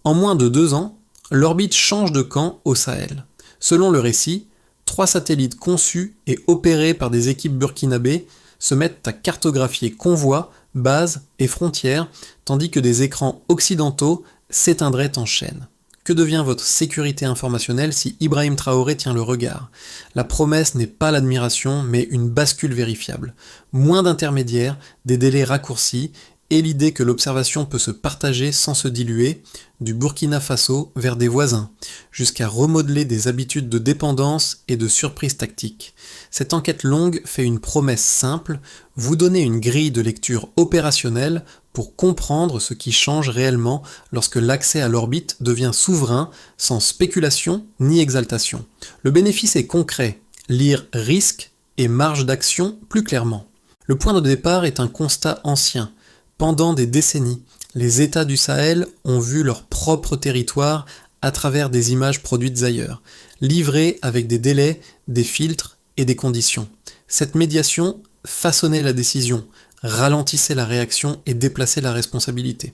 En moins de 2 ans, l'orbite change de camp au Sahel. Selon le récit, 3 satellites conçus et opérés par des équipes burkinabées se mettent à cartographier convois, bases et frontières, tandis que des écrans occidentaux s'éteindraient en chaîne. Que devient votre sécurité informationnelle si Ibrahim Traoré tient le regard? La promesse n'est pas l'admiration, mais une bascule vérifiable. Moins d'intermédiaires, des délais raccourcis, et l'idée que l'observation peut se partager sans se diluer, du Burkina Faso vers des voisins, jusqu'à remodeler des habitudes de dépendance et de surprise tactique. Cette enquête longue fait une promesse simple, vous donner une grille de lecture opérationnelle pour comprendre ce qui change réellement lorsque l'accès à l'orbite devient souverain, sans spéculation ni exaltation. Le bénéfice est concret, lire risque et marge d'action plus clairement. Le point de départ est un constat ancien. Pendant des décennies, les États du Sahel ont vu leur propre territoire à travers des images produites ailleurs, livrées avec des délais, des filtres et des conditions. Cette médiation façonnait la décision, ralentissait la réaction et déplaçait la responsabilité.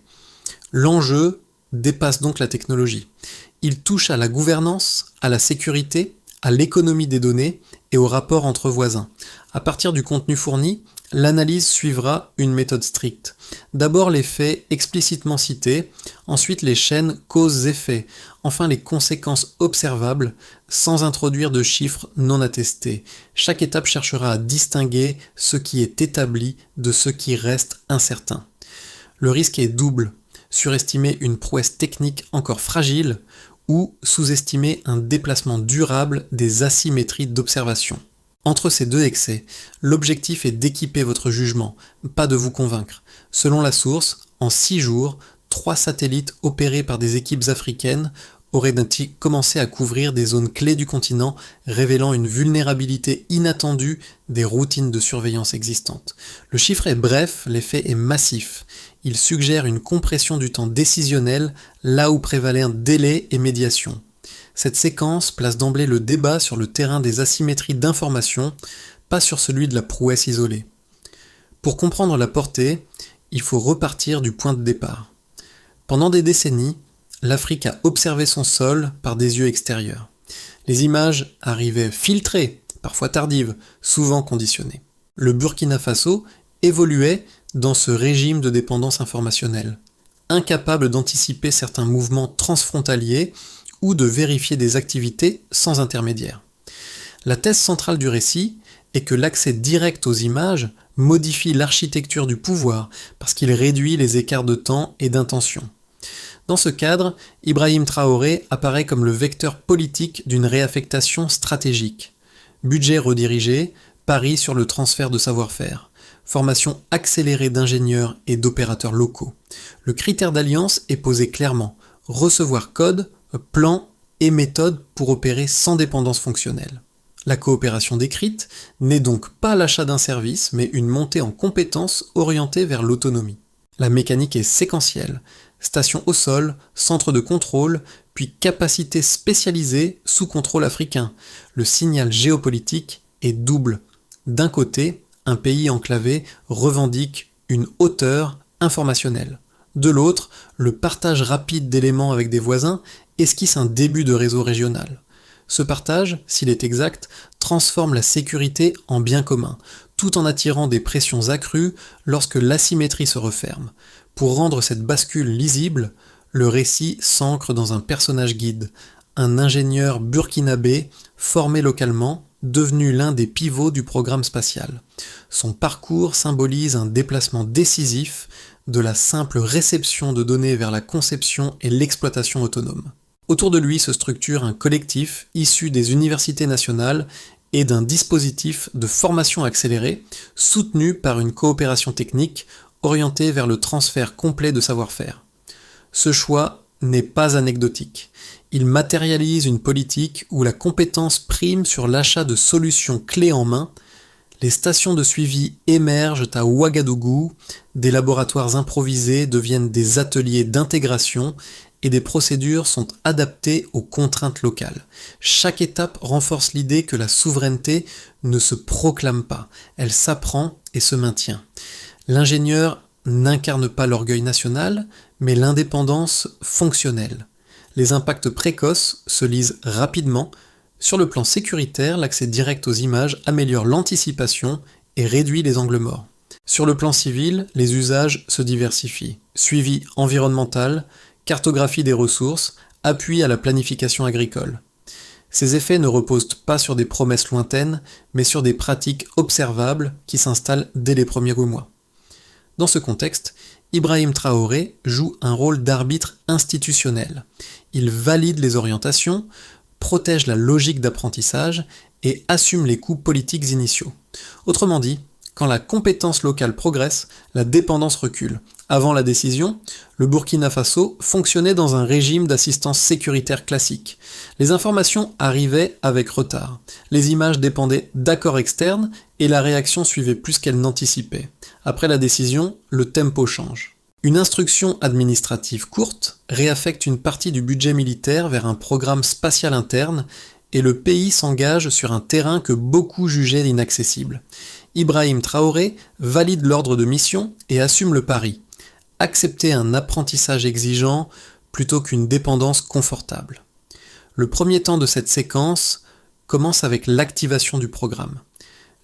L'enjeu dépasse donc la technologie. Il touche à la gouvernance, à la sécurité, à l'économie des données et au rapport entre voisins. À partir du contenu fourni, l'analyse suivra une méthode stricte. D'abord les faits explicitement cités, ensuite les chaînes causes-effets, enfin les conséquences observables, sans introduire de chiffres non attestés. Chaque étape cherchera à distinguer ce qui est établi de ce qui reste incertain. Le risque est double, surestimer une prouesse technique encore fragile ou sous-estimer un déplacement durable des asymétries d'observation. Entre ces deux excès, l'objectif est d'équiper votre jugement, pas de vous convaincre. Selon la source, en 6 jours, 3 satellites opérés par des équipes africaines auraient commencé à couvrir des zones clés du continent, révélant une vulnérabilité inattendue des routines de surveillance existantes. Le chiffre est bref, l'effet est massif. Il suggère une compression du temps décisionnel, là où prévalait un délai et médiation. Cette séquence place d'emblée le débat sur le terrain des asymétries d'information, pas sur celui de la prouesse isolée. Pour comprendre la portée, il faut repartir du point de départ. Pendant des décennies, l'Afrique a observé son sol par des yeux extérieurs. Les images arrivaient filtrées, parfois tardives, souvent conditionnées. Le Burkina Faso évoluait dans ce régime de dépendance informationnelle, incapable d'anticiper certains mouvements transfrontaliers ou de vérifier des activités sans intermédiaire. La thèse centrale du récit est que l'accès direct aux images modifie l'architecture du pouvoir parce qu'il réduit les écarts de temps et d'intention. Dans ce cadre, Ibrahim Traoré apparaît comme le vecteur politique d'une réaffectation stratégique. Budget redirigé, pari sur le transfert de savoir-faire, formation accélérée d'ingénieurs et d'opérateurs locaux. Le critère d'alliance est posé clairement, recevoir code, plan et méthode pour opérer sans dépendance fonctionnelle. La coopération décrite n'est donc pas l'achat d'un service, mais une montée en compétences orientée vers l'autonomie. La mécanique est séquentielle, station au sol, centre de contrôle, puis capacité spécialisée sous contrôle africain. Le signal géopolitique est double. D'un côté, un pays enclavé revendique une hauteur informationnelle. De l'autre, le partage rapide d'éléments avec des voisins esquisse un début de réseau régional. Ce partage, s'il est exact, transforme la sécurité en bien commun, tout en attirant des pressions accrues lorsque l'asymétrie se referme. Pour rendre cette bascule lisible, le récit s'ancre dans un personnage guide, un ingénieur burkinabé formé localement, devenu l'un des pivots du programme spatial. Son parcours symbolise un déplacement décisif de la simple réception de données vers la conception et l'exploitation autonome. Autour de lui se structure un collectif issu des universités nationales et d'un dispositif de formation accélérée soutenu par une coopération technique orientée vers le transfert complet de savoir-faire. Ce choix n'est pas anecdotique. Il matérialise une politique où la compétence prime sur l'achat de solutions clés en main. Les stations de suivi émergent à Ouagadougou, des laboratoires improvisés deviennent des ateliers d'intégration et des procédures sont adaptées aux contraintes locales. Chaque étape renforce l'idée que la souveraineté ne se proclame pas, elle s'apprend et se maintient. L'ingénieur n'incarne pas l'orgueil national, mais l'indépendance fonctionnelle. Les impacts précoces se lisent rapidement. Sur le plan sécuritaire, l'accès direct aux images améliore l'anticipation et réduit les angles morts. Sur le plan civil, les usages se diversifient. Suivi environnemental, cartographie des ressources, appui à la planification agricole. Ces effets ne reposent pas sur des promesses lointaines, mais sur des pratiques observables qui s'installent dès les premiers mois. Dans ce contexte, Ibrahim Traoré joue un rôle d'arbitre institutionnel. Il valide les orientations, protège la logique d'apprentissage et assume les coûts politiques initiaux. Autrement dit, quand la compétence locale progresse, la dépendance recule. Avant la décision, le Burkina Faso fonctionnait dans un régime d'assistance sécuritaire classique. Les informations arrivaient avec retard. Les images dépendaient d'accords externes et la réaction suivait plus qu'elle n'anticipait. Après la décision, le tempo change. Une instruction administrative courte réaffecte une partie du budget militaire vers un programme spatial interne et le pays s'engage sur un terrain que beaucoup jugeaient inaccessible. Ibrahim Traoré valide l'ordre de mission et assume le pari. Accepter un apprentissage exigeant plutôt qu'une dépendance confortable. Le premier temps de cette séquence commence avec l'activation du programme.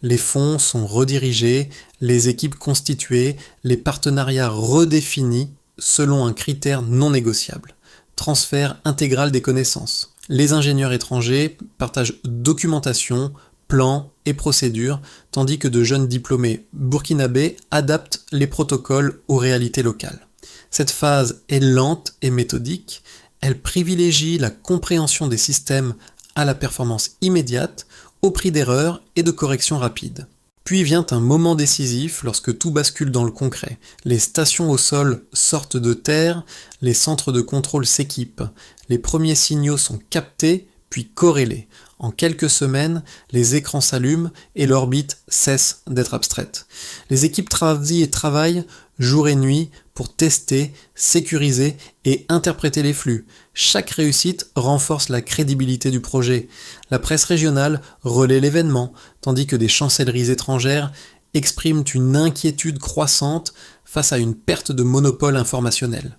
Les fonds sont redirigés, les équipes constituées, les partenariats redéfinis selon un critère non négociable. Transfert intégral des connaissances. Les ingénieurs étrangers partagent documentation, plans et procédures, tandis que de jeunes diplômés burkinabés adaptent les protocoles aux réalités locales. Cette phase est lente et méthodique, elle privilégie la compréhension des systèmes à la performance immédiate, au prix d'erreurs et de corrections rapides. Puis vient un moment décisif lorsque tout bascule dans le concret. Les stations au sol sortent de terre, les centres de contrôle s'équipent, les premiers signaux sont captés puis corrélés. En quelques semaines, les écrans s'allument et l'orbite cesse d'être abstraite. Les équipes travaillent jour et nuit pour tester, sécuriser et interpréter les flux. Chaque réussite renforce la crédibilité du projet. La presse régionale relaie l'événement, tandis que des chancelleries étrangères expriment une inquiétude croissante face à une perte de monopole informationnel.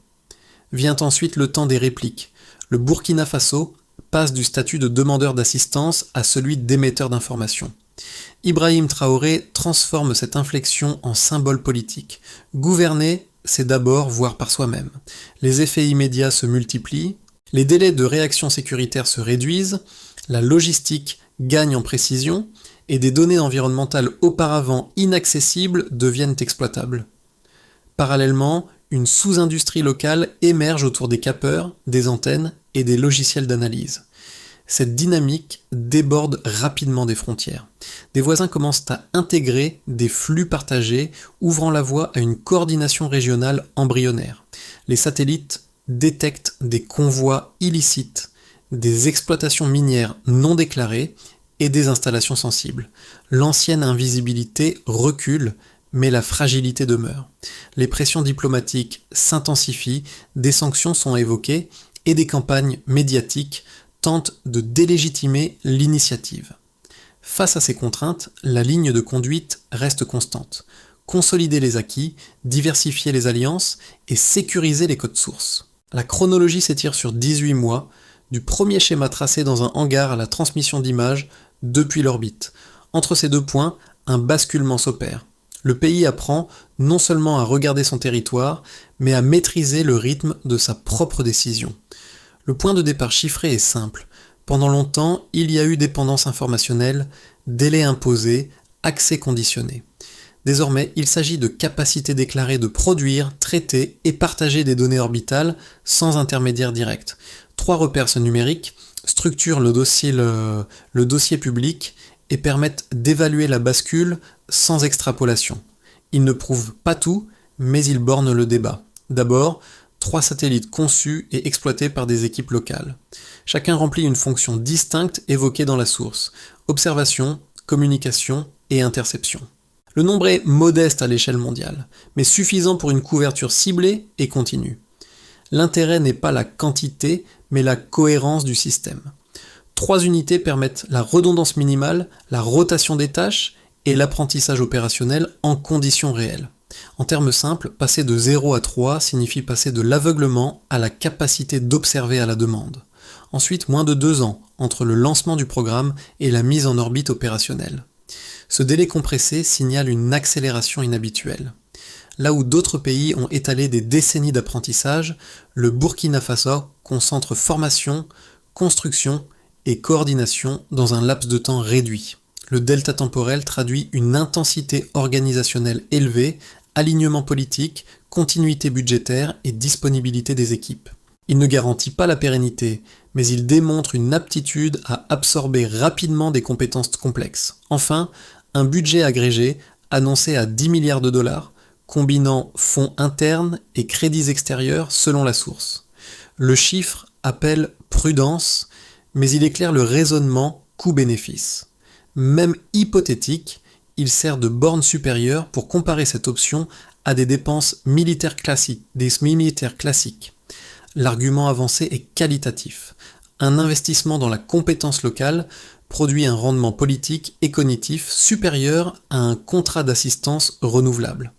Vient ensuite le temps des répliques. Le Burkina Faso passe du statut de demandeur d'assistance à celui d'émetteur d'informations. Ibrahim Traoré transforme cette inflexion en symbole politique. Gouverner, c'est d'abord voir par soi-même. Les effets immédiats se multiplient, les délais de réaction sécuritaire se réduisent, la logistique gagne en précision et des données environnementales auparavant inaccessibles deviennent exploitables. Parallèlement, une sous-industrie locale émerge autour des capteurs, des antennes et des logiciels d'analyse. Cette dynamique déborde rapidement des frontières. Des voisins commencent à intégrer des flux partagés, ouvrant la voie à une coordination régionale embryonnaire. Les satellites détectent des convois illicites, des exploitations minières non déclarées et des installations sensibles. L'ancienne invisibilité recule, mais la fragilité demeure. Les pressions diplomatiques s'intensifient, des sanctions sont évoquées et des campagnes médiatiques tentent de délégitimer l'initiative. Face à ces contraintes, la ligne de conduite reste constante. Consolider les acquis, diversifier les alliances et sécuriser les codes sources. La chronologie s'étire sur 18 mois, du premier schéma tracé dans un hangar à la transmission d'images depuis l'orbite. Entre ces deux points, un basculement s'opère. Le pays apprend non seulement à regarder son territoire, mais à maîtriser le rythme de sa propre décision. Le point de départ chiffré est simple. Pendant longtemps, il y a eu dépendance informationnelle, délai imposé, accès conditionné. Désormais, il s'agit de capacité déclarée de produire, traiter et partager des données orbitales sans intermédiaire direct. 3 repères numériques structurent le dossier public et permettent d'évaluer la bascule sans extrapolation. Ils ne prouvent pas tout, mais ils bornent le débat. D'abord, 3 satellites conçus et exploités par des équipes locales. Chacun remplit une fonction distincte évoquée dans la source: observation, communication et interception. Le nombre est modeste à l'échelle mondiale, mais suffisant pour une couverture ciblée et continue. L'intérêt n'est pas la quantité, mais la cohérence du système. 3 unités permettent la redondance minimale, la rotation des tâches et l'apprentissage opérationnel en conditions réelles. En termes simples, passer de 0 à 3 signifie passer de l'aveuglement à la capacité d'observer à la demande. Ensuite, moins de 2 ans entre le lancement du programme et la mise en orbite opérationnelle. Ce délai compressé signale une accélération inhabituelle. Là où d'autres pays ont étalé des décennies d'apprentissage, le Burkina Faso concentre formation, construction et coordination dans un laps de temps réduit. Le delta temporel traduit une intensité organisationnelle élevée, alignement politique, continuité budgétaire et disponibilité des équipes. Il ne garantit pas la pérennité, mais il démontre une aptitude à absorber rapidement des compétences complexes. Enfin, un budget agrégé annoncé à 10 milliards de dollars, combinant fonds internes et crédits extérieurs selon la source. Le chiffre appelle prudence, mais il éclaire le raisonnement coût-bénéfice. Même hypothétique, il sert de borne supérieure pour comparer cette option à des dépenses militaires classiques, L'argument avancé est qualitatif. Un investissement dans la compétence locale produit un rendement politique et cognitif supérieur à un contrat d'assistance renouvelable.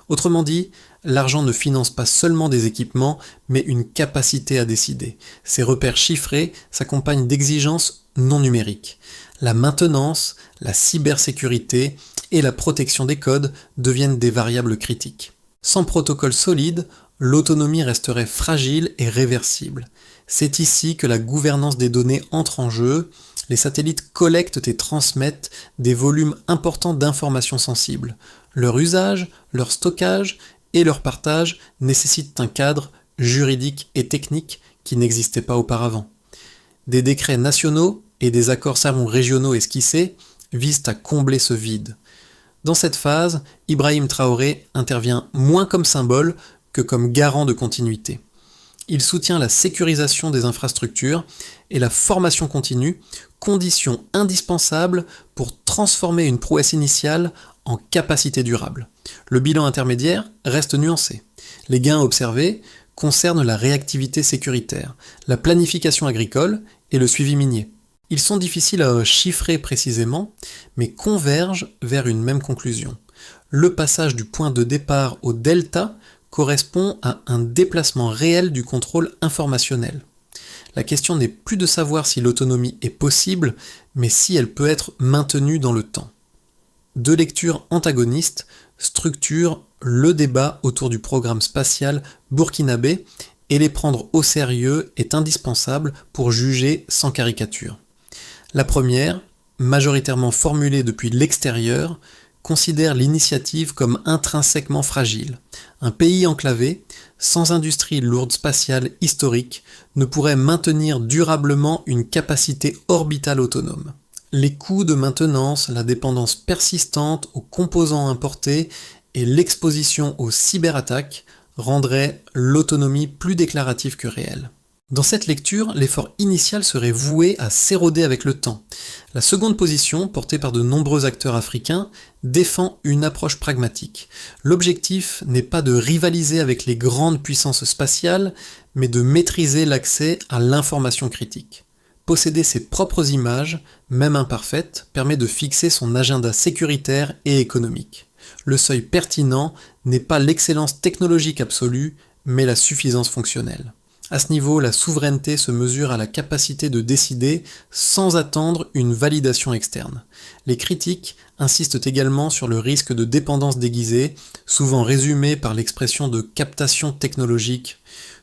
Autrement dit, l'argent ne finance pas seulement des équipements, mais une capacité à décider. Ces repères chiffrés s'accompagnent d'exigences non numériques. La maintenance, la cybersécurité et la protection des codes deviennent des variables critiques. Sans protocole solide, l'autonomie resterait fragile et réversible. C'est ici que la gouvernance des données entre en jeu. Les satellites collectent et transmettent des volumes importants d'informations sensibles. Leur usage, leur stockage et leur partage nécessitent un cadre juridique et technique qui n'existait pas auparavant. Des décrets nationaux et des accords savants régionaux esquissés visent à combler ce vide. Dans cette phase, Ibrahim Traoré intervient moins comme symbole que comme garant de continuité. Il soutient la sécurisation des infrastructures et la formation continue, condition indispensable pour transformer une prouesse initiale en capacité durable. Le bilan intermédiaire reste nuancé. Les gains observés concernent la réactivité sécuritaire, la planification agricole et le suivi minier. Ils sont difficiles à chiffrer précisément, mais convergent vers une même conclusion. Le passage du point de départ au delta correspond à un déplacement réel du contrôle informationnel. La question n'est plus de savoir si l'autonomie est possible, mais si elle peut être maintenue dans le temps. Deux lectures antagonistes structurent le débat autour du programme spatial burkinabé, et les prendre au sérieux est indispensable pour juger sans caricature. La première, majoritairement formulée depuis l'extérieur, considère l'initiative comme intrinsèquement fragile. Un pays enclavé, sans industrie lourde spatiale historique, ne pourrait maintenir durablement une capacité orbitale autonome. Les coûts de maintenance, la dépendance persistante aux composants importés et l'exposition aux cyberattaques rendraient l'autonomie plus déclarative que réelle. Dans cette lecture, l'effort initial serait voué à s'éroder avec le temps. La seconde position, portée par de nombreux acteurs africains, défend une approche pragmatique. L'objectif n'est pas de rivaliser avec les grandes puissances spatiales, mais de maîtriser l'accès à l'information critique. Posséder ses propres images, même imparfaites, permet de fixer son agenda sécuritaire et économique. Le seuil pertinent n'est pas l'excellence technologique absolue, mais la suffisance fonctionnelle. À ce niveau, la souveraineté se mesure à la capacité de décider sans attendre une validation externe. Les critiques insistent également sur le risque de dépendance déguisée, souvent résumé par l'expression de captation technologique.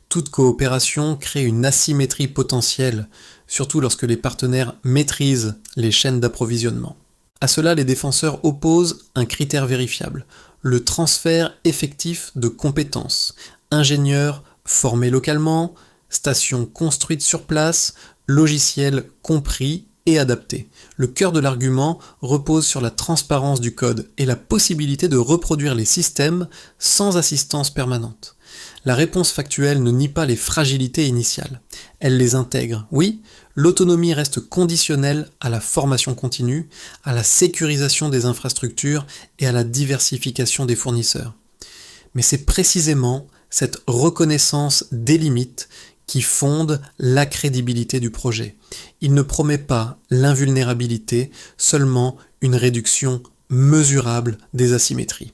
Toute coopération crée une asymétrie potentielle, surtout lorsque les partenaires maîtrisent les chaînes d'approvisionnement. À cela, les défenseurs opposent un critère vérifiable, le transfert effectif de compétences. Ingénieurs formés localement, stations construites sur place, logiciels compris et adaptés. Le cœur de l'argument repose sur la transparence du code et la possibilité de reproduire les systèmes sans assistance permanente. La réponse factuelle ne nie pas les fragilités initiales. Elle les intègre. Oui, l'autonomie reste conditionnelle à la formation continue, à la sécurisation des infrastructures et à la diversification des fournisseurs. Mais c'est précisément cette reconnaissance des limites qui fonde la crédibilité du projet. Il ne promet pas l'invulnérabilité, seulement une réduction mesurable des asymétries.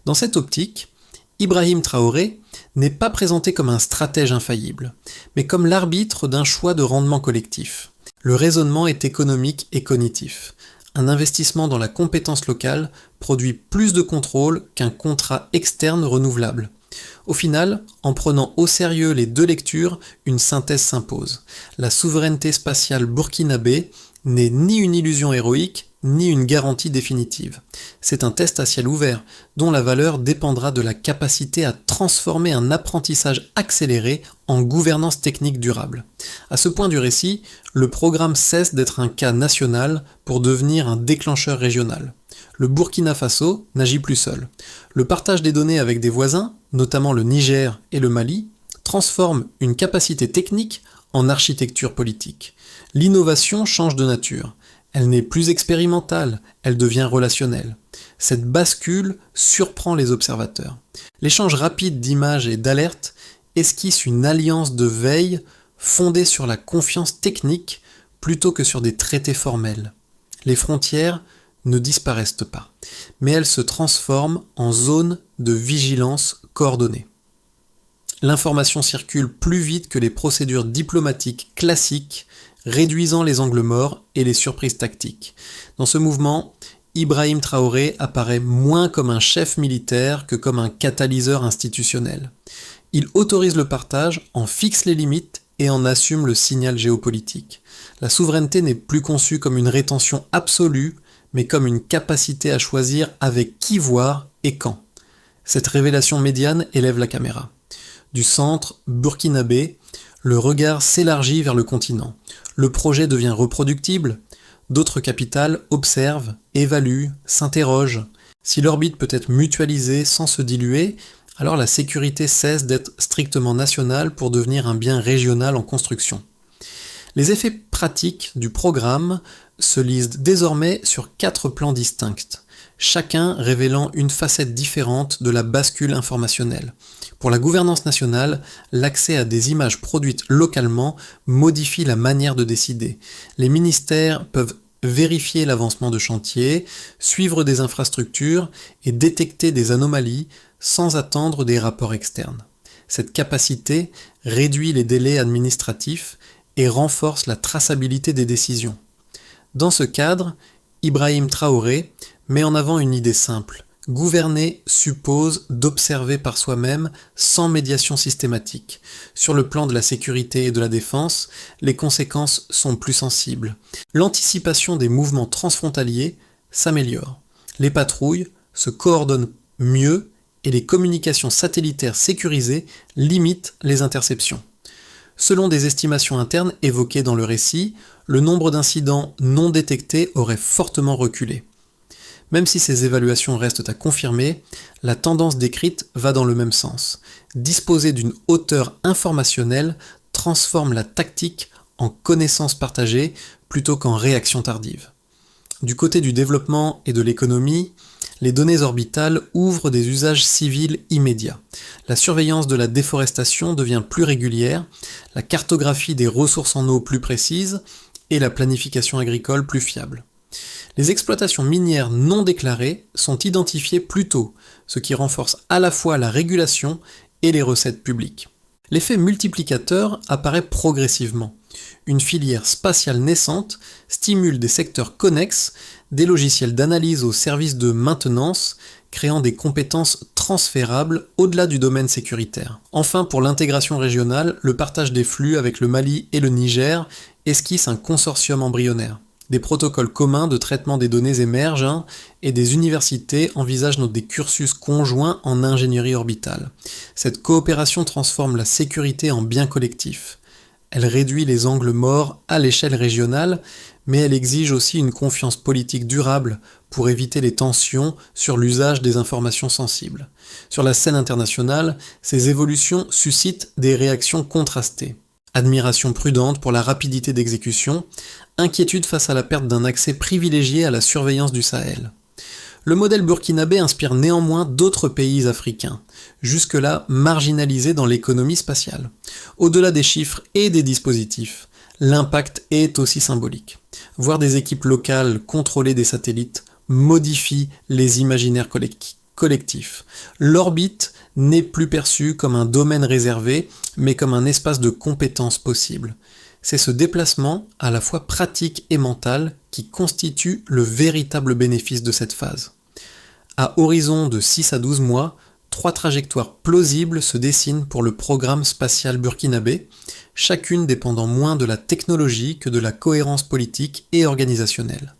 Dans cette optique, Ibrahim Traoré n'est pas présenté comme un stratège infaillible, mais comme l'arbitre d'un choix de rendement collectif. Le raisonnement est économique et cognitif. Un investissement dans la compétence locale produit plus de contrôle qu'un contrat externe renouvelable. Au final, en prenant au sérieux les deux lectures, une synthèse s'impose. La souveraineté spatiale burkinabé n'est ni une illusion héroïque, ni une garantie définitive. C'est un test à ciel ouvert, dont la valeur dépendra de la capacité à transformer un apprentissage accéléré en gouvernance technique durable. À ce point du récit, le programme cesse d'être un cas national pour devenir un déclencheur régional. Le Burkina Faso n'agit plus seul. Le partage des données avec des voisins, notamment le Niger et le Mali, transforme une capacité technique en architecture politique. L'innovation change de nature. Elle n'est plus expérimentale, elle devient relationnelle. Cette bascule surprend les observateurs. L'échange rapide d'images et d'alertes esquisse une alliance de veille fondée sur la confiance technique plutôt que sur des traités formels. Les frontières ne disparaissent pas, mais elles se transforment en zones de vigilance coordonnée. L'information circule plus vite que les procédures diplomatiques classiques, réduisant les angles morts et les surprises tactiques. Dans ce mouvement, Ibrahim Traoré apparaît moins comme un chef militaire que comme un catalyseur institutionnel. Il autorise le partage, en fixe les limites et en assume le signal géopolitique. La souveraineté n'est plus conçue comme une rétention absolue, mais comme une capacité à choisir avec qui voir et quand. Cette révélation médiane élève la caméra. Du centre burkinabé, le regard s'élargit vers le continent. Le projet devient reproductible. D'autres capitales observent, évaluent, s'interrogent. Si l'orbite peut être mutualisée sans se diluer, alors la sécurité cesse d'être strictement nationale pour devenir un bien régional en construction. Les effets pratiques du programme se lisent désormais sur 4 plans distincts, chacun révélant une facette différente de la bascule informationnelle. Pour la gouvernance nationale, l'accès à des images produites localement modifie la manière de décider. Les ministères peuvent vérifier l'avancement de chantier, suivre des infrastructures et détecter des anomalies sans attendre des rapports externes. Cette capacité réduit les délais administratifs et renforce la traçabilité des décisions. Dans ce cadre, Ibrahim Traoré met en avant une idée simple. Gouverner suppose d'observer par soi-même sans médiation systématique. Sur le plan de la sécurité et de la défense, les conséquences sont plus sensibles. L'anticipation des mouvements transfrontaliers s'améliore. Les patrouilles se coordonnent mieux et les communications satellitaires sécurisées limitent les interceptions. Selon des estimations internes évoquées dans le récit, le nombre d'incidents non détectés aurait fortement reculé. Même si ces évaluations restent à confirmer, la tendance décrite va dans le même sens. Disposer d'une hauteur informationnelle transforme la tactique en connaissance partagée plutôt qu'en réaction tardive. Du côté du développement et de l'économie, les données orbitales ouvrent des usages civils immédiats. La surveillance de la déforestation devient plus régulière, la cartographie des ressources en eau plus précise et la planification agricole plus fiable. Les exploitations minières non déclarées sont identifiées plus tôt, ce qui renforce à la fois la régulation et les recettes publiques. L'effet multiplicateur apparaît progressivement. Une filière spatiale naissante stimule des secteurs connexes, des logiciels d'analyse au service de maintenance, créant des compétences transférables au-delà du domaine sécuritaire. Enfin, pour l'intégration régionale, le partage des flux avec le Mali et le Niger esquisse un consortium embryonnaire. Des protocoles communs de traitement des données émergent et des universités envisagent des cursus conjoints en ingénierie orbitale. Cette coopération transforme la sécurité en bien collectif. Elle réduit les angles morts à l'échelle régionale, mais elle exige aussi une confiance politique durable pour éviter les tensions sur l'usage des informations sensibles. Sur la scène internationale, ces évolutions suscitent des réactions contrastées. Admiration prudente pour la rapidité d'exécution, inquiétude face à la perte d'un accès privilégié à la surveillance du Sahel. Le modèle burkinabé inspire néanmoins d'autres pays africains, jusque-là marginalisés dans l'économie spatiale. Au-delà des chiffres et des dispositifs, l'impact est aussi symbolique. Voir des équipes locales contrôler des satellites modifie les imaginaires collectif. L'orbite n'est plus perçue comme un domaine réservé, mais comme un espace de compétences possible. C'est ce déplacement, à la fois pratique et mental, qui constitue le véritable bénéfice de cette phase. À horizon de 6 à 12 mois, 3 trajectoires plausibles se dessinent pour le programme spatial burkinabé, chacune dépendant moins de la technologie que de la cohérence politique et organisationnelle.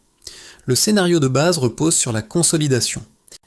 Le scénario de base repose sur la consolidation.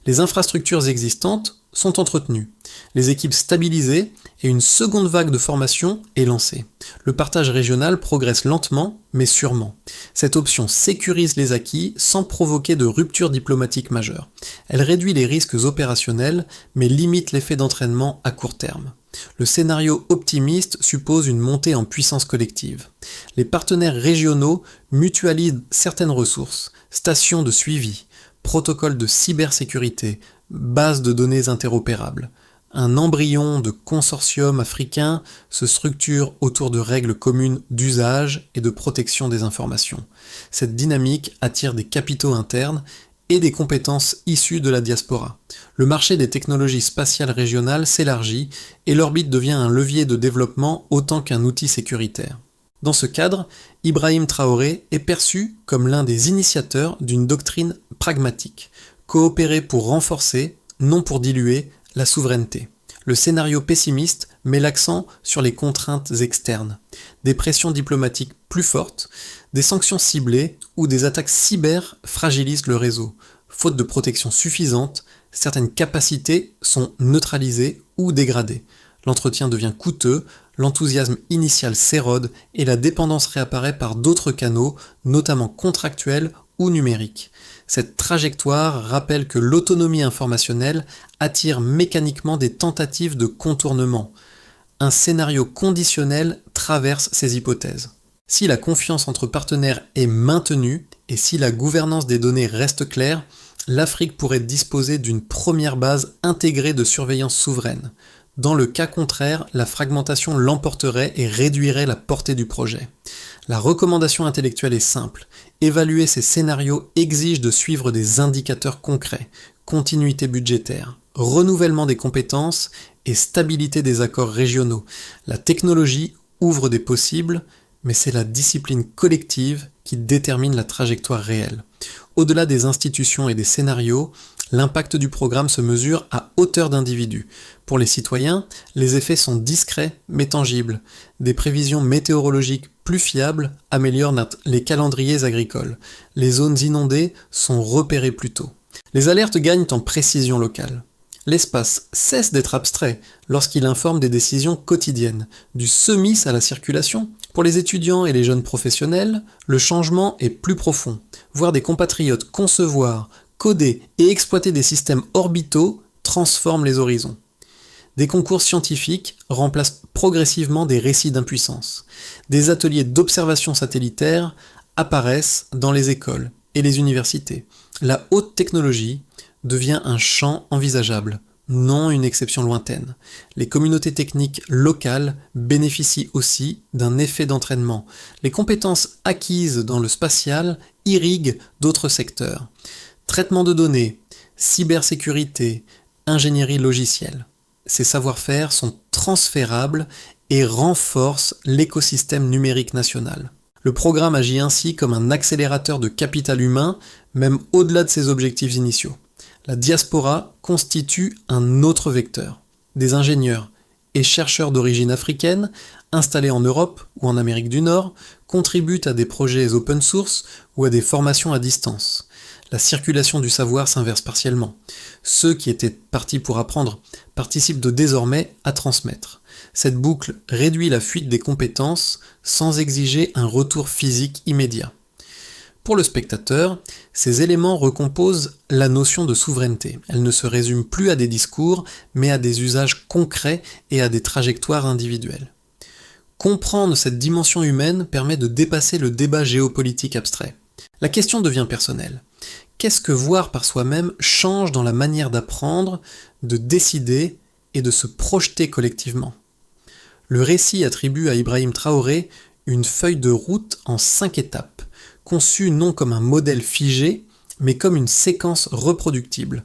Les infrastructures existantes sont entretenues, les équipes stabilisées et une seconde vague de formation est lancée. Le partage régional progresse lentement mais sûrement. Cette option sécurise les acquis sans provoquer de rupture diplomatique majeure. Elle réduit les risques opérationnels mais limite l'effet d'entraînement à court terme. Le scénario optimiste suppose une montée en puissance collective. Les partenaires régionaux mutualisent certaines ressources, stations de suivi, protocoles de cybersécurité, bases de données interopérables. Un embryon de consortium africain se structure autour de règles communes d'usage et de protection des informations. Cette dynamique attire des capitaux internes et des compétences issues de la diaspora. Le marché des technologies spatiales régionales s'élargit et l'orbite devient un levier de développement autant qu'un outil sécuritaire. Dans ce cadre, Ibrahim Traoré est perçu comme l'un des initiateurs d'une doctrine pragmatique, coopérer pour renforcer, non pour diluer, la souveraineté. Le scénario pessimiste met l'accent sur les contraintes externes, des pressions diplomatiques plus fortes, des sanctions ciblées ou des attaques cyber fragilisent le réseau. Faute de protection suffisante, certaines capacités sont neutralisées ou dégradées. L'entretien devient coûteux, l'enthousiasme initial s'érode et la dépendance réapparaît par d'autres canaux, notamment contractuels ou numériques. Cette trajectoire rappelle que l'autonomie informationnelle attire mécaniquement des tentatives de contournement. Un scénario conditionnel traverse ces hypothèses. Si la confiance entre partenaires est maintenue et si la gouvernance des données reste claire, l'Afrique pourrait disposer d'une première base intégrée de surveillance souveraine. Dans le cas contraire, la fragmentation l'emporterait et réduirait la portée du projet. La recommandation intellectuelle est simple. Évaluer ces scénarios exige de suivre des indicateurs concrets, continuité budgétaire, renouvellement des compétences et stabilité des accords régionaux. La technologie ouvre des possibles, mais c'est la discipline collective qui détermine la trajectoire réelle. Au-delà des institutions et des scénarios, l'impact du programme se mesure à hauteur d'individu. Pour les citoyens, les effets sont discrets mais tangibles. Des prévisions météorologiques plus fiables améliorent les calendriers agricoles. Les zones inondées sont repérées plus tôt. Les alertes gagnent en précision locale. L'espace cesse d'être abstrait lorsqu'il informe des décisions quotidiennes, du semis à la circulation. Pour les étudiants et les jeunes professionnels, le changement est plus profond. Voir des compatriotes concevoir, coder et exploiter des systèmes orbitaux transforme les horizons. Des concours scientifiques remplacent progressivement des récits d'impuissance. Des ateliers d'observation satellitaire apparaissent dans les écoles et les universités. La haute technologie devient un champ envisageable, non une exception lointaine. Les communautés techniques locales bénéficient aussi d'un effet d'entraînement. Les compétences acquises dans le spatial irriguent d'autres secteurs. Traitement de données, cybersécurité, ingénierie logicielle. Ces savoir-faire sont transférables et renforcent l'écosystème numérique national. Le programme agit ainsi comme un accélérateur de capital humain, même au-delà de ses objectifs initiaux. La diaspora constitue un autre vecteur. Des ingénieurs et chercheurs d'origine africaine, installés en Europe ou en Amérique du Nord, contribuent à des projets open source ou à des formations à distance. La circulation du savoir s'inverse partiellement. Ceux qui étaient partis pour apprendre participent désormais à transmettre. Cette boucle réduit la fuite des compétences sans exiger un retour physique immédiat. Pour le spectateur, ces éléments recomposent la notion de souveraineté. Elle ne se résume plus à des discours, mais à des usages concrets et à des trajectoires individuelles. Comprendre cette dimension humaine permet de dépasser le débat géopolitique abstrait. La question devient personnelle. Qu'est-ce que voir par soi-même change dans la manière d'apprendre, de décider et de se projeter collectivement ? Le récit attribue à Ibrahim Traoré une feuille de route en 5 étapes, conçue non comme un modèle figé, mais comme une séquence reproductible.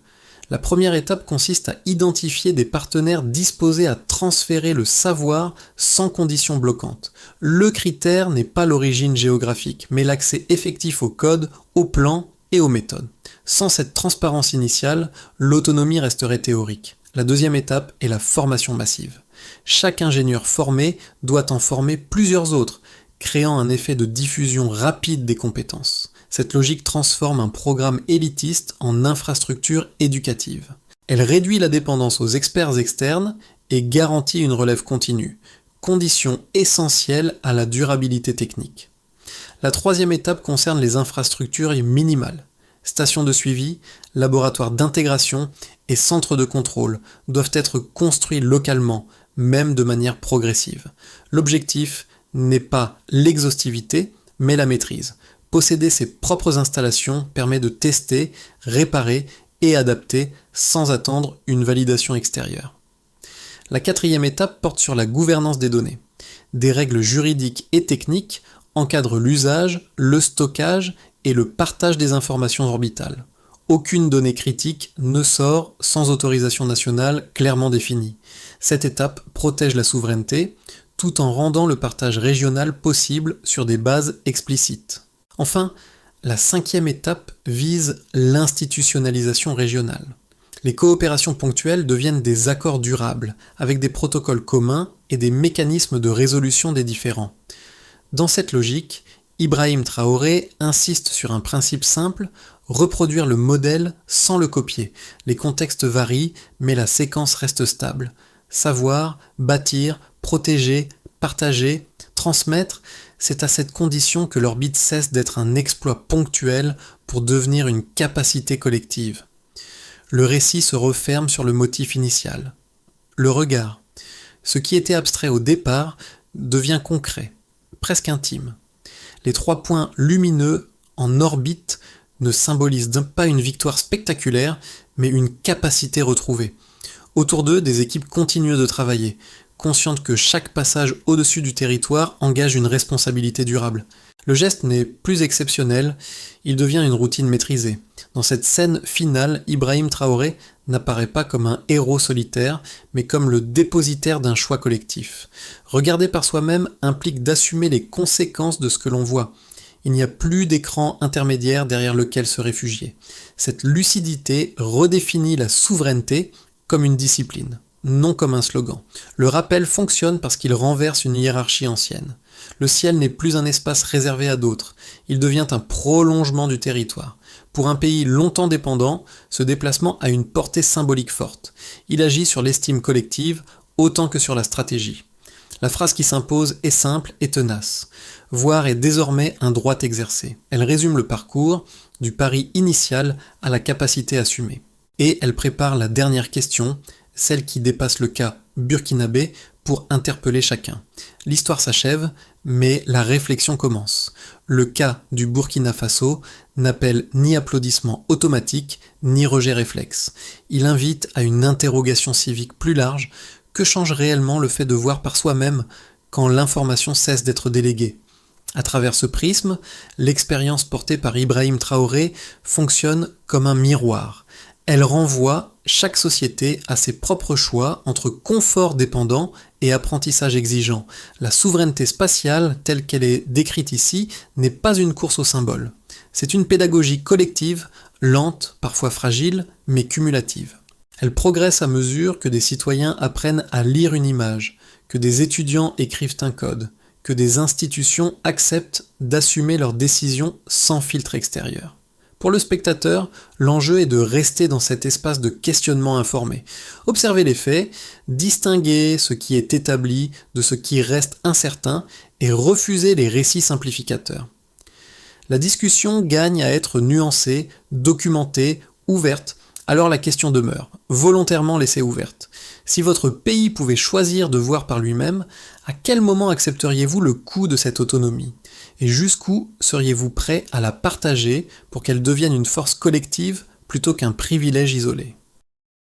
La première étape consiste à identifier des partenaires disposés à transférer le savoir sans conditions bloquantes. Le critère n'est pas l'origine géographique, mais l'accès effectif au code, aux plans et aux méthodes. Sans cette transparence initiale, l'autonomie resterait théorique. La deuxième étape est la formation massive. Chaque ingénieur formé doit en former plusieurs autres, créant un effet de diffusion rapide des compétences. Cette logique transforme un programme élitiste en infrastructure éducative. Elle réduit la dépendance aux experts externes et garantit une relève continue, condition essentielle à la durabilité technique. La troisième étape concerne les infrastructures minimales. Stations de suivi, laboratoires d'intégration et centres de contrôle doivent être construits localement, même de manière progressive. L'objectif n'est pas l'exhaustivité, mais la maîtrise. Posséder ses propres installations permet de tester, réparer et adapter sans attendre une validation extérieure. La quatrième étape porte sur la gouvernance des données. Des règles juridiques et techniques encadrent l'usage, le stockage et le partage des informations orbitales. Aucune donnée critique ne sort sans autorisation nationale clairement définie. Cette étape protège la souveraineté tout en rendant le partage régional possible sur des bases explicites. Enfin, la cinquième étape vise l'institutionnalisation régionale. Les coopérations ponctuelles deviennent des accords durables, avec des protocoles communs et des mécanismes de résolution des différends. Dans cette logique, Ibrahim Traoré insiste sur un principe simple, reproduire le modèle sans le copier. Les contextes varient, mais la séquence reste stable. Savoir, bâtir, protéger, partager, transmettre, c'est à cette condition que l'orbite cesse d'être un exploit ponctuel pour devenir une capacité collective. Le récit se referme sur le motif initial. Le regard. Ce qui était abstrait au départ devient concret, presque intime. Les 3 points lumineux en orbite ne symbolisent pas une victoire spectaculaire, mais une capacité retrouvée. Autour d'eux, des équipes continuent de travailler, conscientes que chaque passage au-dessus du territoire engage une responsabilité durable. Le geste n'est plus exceptionnel, il devient une routine maîtrisée. Dans cette scène finale, Ibrahim Traoré n'apparaît pas comme un héros solitaire, mais comme le dépositaire d'un choix collectif. Regarder par soi-même implique d'assumer les conséquences de ce que l'on voit. Il n'y a plus d'écran intermédiaire derrière lequel se réfugier. Cette lucidité redéfinit la souveraineté comme une discipline, non comme un slogan. Le rappel fonctionne parce qu'il renverse une hiérarchie ancienne. Le ciel n'est plus un espace réservé à d'autres, il devient un prolongement du territoire. Pour un pays longtemps dépendant, ce déplacement a une portée symbolique forte. Il agit sur l'estime collective autant que sur la stratégie. La phrase qui s'impose est simple et tenace. Voir est désormais un droit exercé. Elle résume le parcours, du pari initial à la capacité assumée. Et elle prépare la dernière question, celle qui dépasse le cas burkinabé pour interpeller chacun. L'histoire s'achève, mais la réflexion commence. Le cas du Burkina Faso n'appelle ni applaudissement automatique, ni rejet réflexe. Il invite à une interrogation civique plus large. Que change réellement le fait de voir par soi-même quand l'information cesse d'être déléguée ? À travers ce prisme, l'expérience portée par Ibrahim Traoré fonctionne comme un miroir. Elle renvoie chaque société à ses propres choix entre confort dépendant et apprentissage exigeant. La souveraineté spatiale, telle qu'elle est décrite ici, n'est pas une course au symbole. C'est une pédagogie collective, lente, parfois fragile, mais cumulative. Elle progresse à mesure que des citoyens apprennent à lire une image, que des étudiants écrivent un code, que des institutions acceptent d'assumer leurs décisions sans filtre extérieur. Pour le spectateur, l'enjeu est de rester dans cet espace de questionnement informé. Observer les faits, distinguer ce qui est établi de ce qui reste incertain et refuser les récits simplificateurs. La discussion gagne à être nuancée, documentée, ouverte, alors la question demeure, volontairement laissée ouverte. Si votre pays pouvait choisir de voir par lui-même, à quel moment accepteriez-vous le coût de cette autonomie ? Et jusqu'où seriez-vous prêt à la partager pour qu'elle devienne une force collective plutôt qu'un privilège isolé ?